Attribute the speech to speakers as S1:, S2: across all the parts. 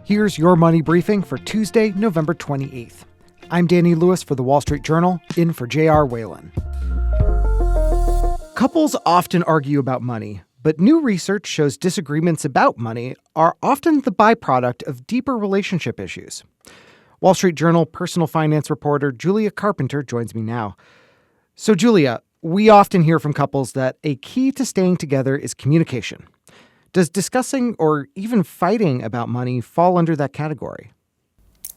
S1: Here's your money briefing for Tuesday, November 28th. I'm Danny Lewis for the Wall Street Journal, in for J.R. Whalen. Couples often argue about money, but new research shows disagreements about money are often the byproduct of deeper relationship issues. Wall Street Journal personal finance reporter Julia Carpenter joins me now. So, Julia, we often hear from couples that a key to staying together is communication. Does discussing or even fighting about money fall under that category?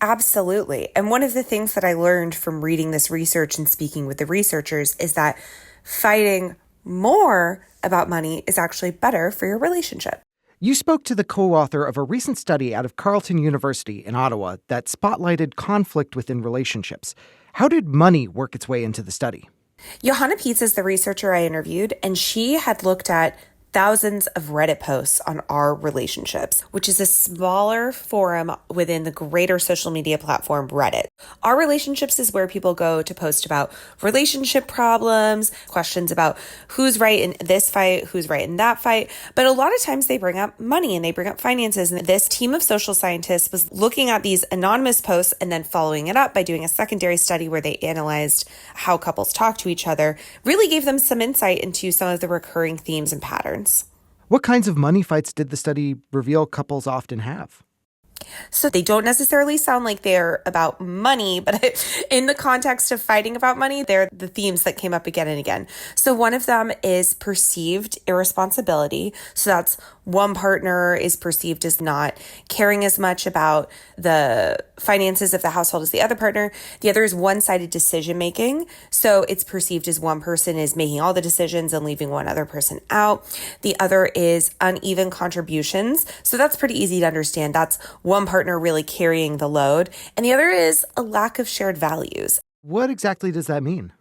S2: Absolutely. And one of the things that I learned from reading this research and speaking with the researchers is that fighting more about money is actually better for your relationship.
S1: You spoke to the co-author of a recent study out of Carleton University in Ottawa that spotlighted conflict within relationships. How did money work its way into the study?
S2: Johanna Pietz is the researcher I interviewed, and she had looked at thousands of Reddit posts on our relationships, which is a smaller forum within the greater social media platform Reddit. Our relationships is where people go to post about relationship problems, questions about who's right in this fight, who's right in that fight. But a lot of times they bring up money and they bring up finances. And this team of social scientists was looking at these anonymous posts and then following it up by doing a secondary study where they analyzed how couples talk to each other, really gave them some insight into some of the recurring themes and patterns.
S1: What kinds of money fights did the study reveal couples often have?
S2: So they don't necessarily sound like they're about money, but in the context of fighting about money, they're the themes that came up again and again. So one of them is perceived irresponsibility. So that's one partner is perceived as not caring as much about the finances of the household as the other partner. The other is one-sided decision-making. So it's perceived as one person is making all the decisions and leaving one other person out. The other is uneven contributions. So that's pretty easy to understand. That's one partner really carrying the load. And the other is a lack of shared values.
S1: What exactly does that mean?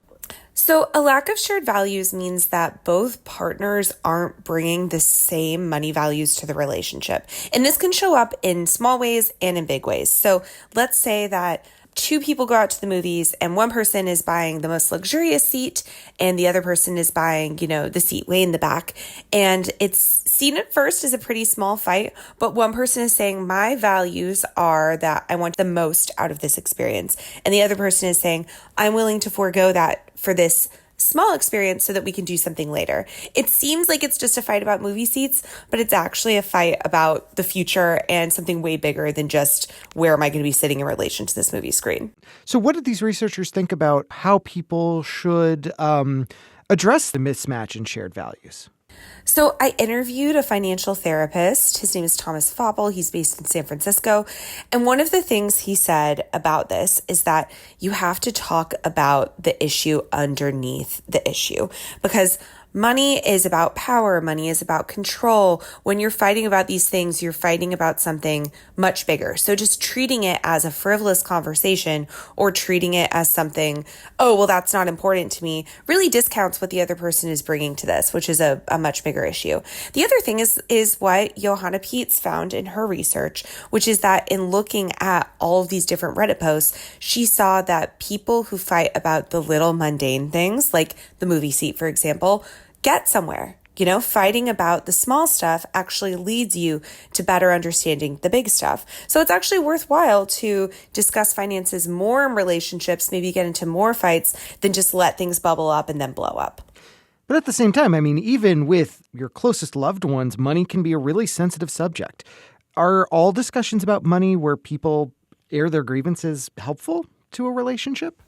S2: So a lack of shared values means that both partners aren't bringing the same money values to the relationship. And this can show up in small ways and in big ways. So let's say that two people go out to the movies and one person is buying the most luxurious seat and the other person is buying, the seat way in the back. And it's seen at first as a pretty small fight, but one person is saying, my values are that I want the most out of this experience. And the other person is saying, I'm willing to forego that for this small experience so that we can do something later. It seems like it's just a fight about movie seats, but it's actually a fight about the future and something way bigger than just where am I going to be sitting in relation to this movie screen.
S1: So what did these researchers think about how people should address the mismatch in shared values?
S2: So I interviewed a financial therapist. His name is Thomas Foppel. He's based in San Francisco. And one of the things he said about this is that you have to talk about the issue underneath the issue, because money is about power. Money is about control. When you're fighting about these things, you're fighting about something much bigger. So just treating it as a frivolous conversation or treating it as something, oh, well, that's not important to me, really discounts what the other person is bringing to this, which is a much bigger issue. The other thing is what Johanna Pietz found in her research, which is that in looking at all of these different Reddit posts, she saw that people who fight about the little mundane things, like the movie seat, for example, get somewhere. Fighting about the small stuff actually leads you to better understanding the big stuff. So it's actually worthwhile to discuss finances more in relationships, maybe get into more fights than just let things bubble up and then blow up.
S1: But at the same time, even with your closest loved ones, money can be a really sensitive subject. Are all discussions about money where people air their grievances helpful to a relationship?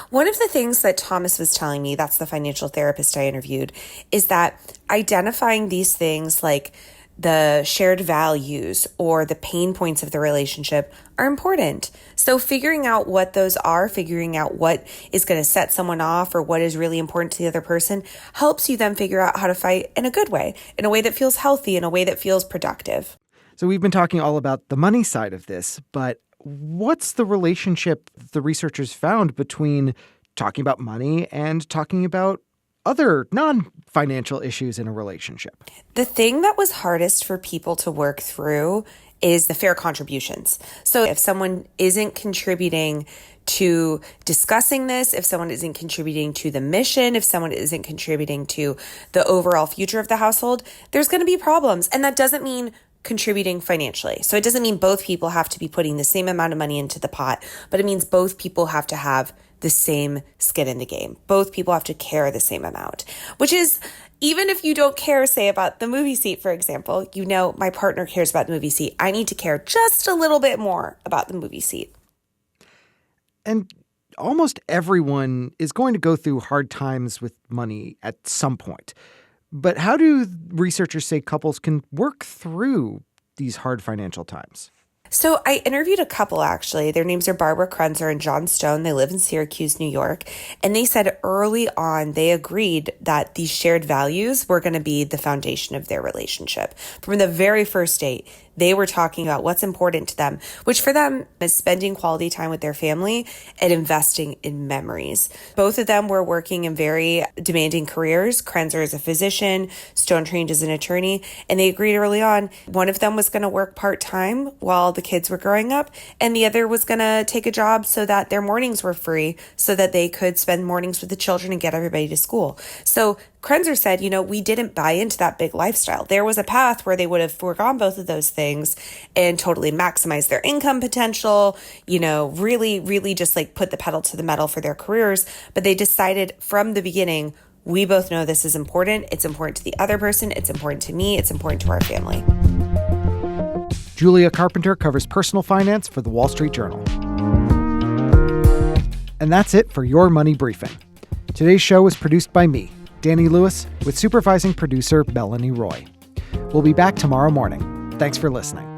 S2: One of the things that Thomas was telling me, that's the financial therapist I interviewed, is that identifying these things like the shared values or the pain points of the relationship are important. So figuring out what those are, figuring out what is going to set someone off or what is really important to the other person helps you then figure out how to fight in a good way, in a way that feels healthy, in a way that feels productive.
S1: So we've been talking all about the money side of this, but what's the relationship the researchers found between talking about money and talking about other non-financial issues in a relationship?
S2: The thing that was hardest for people to work through is the fair contributions. So if someone isn't contributing to discussing this, if someone isn't contributing to the mission, if someone isn't contributing to the overall future of the household, there's going to be problems. And that doesn't mean contributing financially. So it doesn't mean both people have to be putting the same amount of money into the pot, but it means both people have to have the same skin in the game. Both people have to care the same amount, which is, even if you don't care, say, about the movie seat, for example, my partner cares about the movie seat. I need to care just a little bit more about the movie seat.
S1: And almost everyone is going to go through hard times with money at some point. But how do researchers say couples can work through these hard financial times?
S2: So I interviewed a couple, actually. Their names are Barbara Krenzer and John Stone. They live in Syracuse, New York. And they said early on, they agreed that these shared values were going to be the foundation of their relationship. From the very first date, they were talking about what's important to them, which for them is spending quality time with their family and investing in memories. Both of them were working in very demanding careers. Krenzer is a physician, Stone trained as an attorney, and they agreed early on one of them was going to work part-time while the kids were growing up, and the other was going to take a job so that their mornings were free so that they could spend mornings with the children and get everybody to school. So Krenzer said, we didn't buy into that big lifestyle. There was a path where they would have foregone both of those things and totally maximized their income potential, really, really just put the pedal to the metal for their careers. But they decided from the beginning, we both know this is important. It's important to the other person. It's important to me. It's important to our family.
S1: Julia Carpenter covers personal finance for the Wall Street Journal. And that's it for Your Money Briefing. Today's show was produced by me, Danny Lewis, with supervising producer Melanie Roy. We'll be back tomorrow morning. Thanks for listening.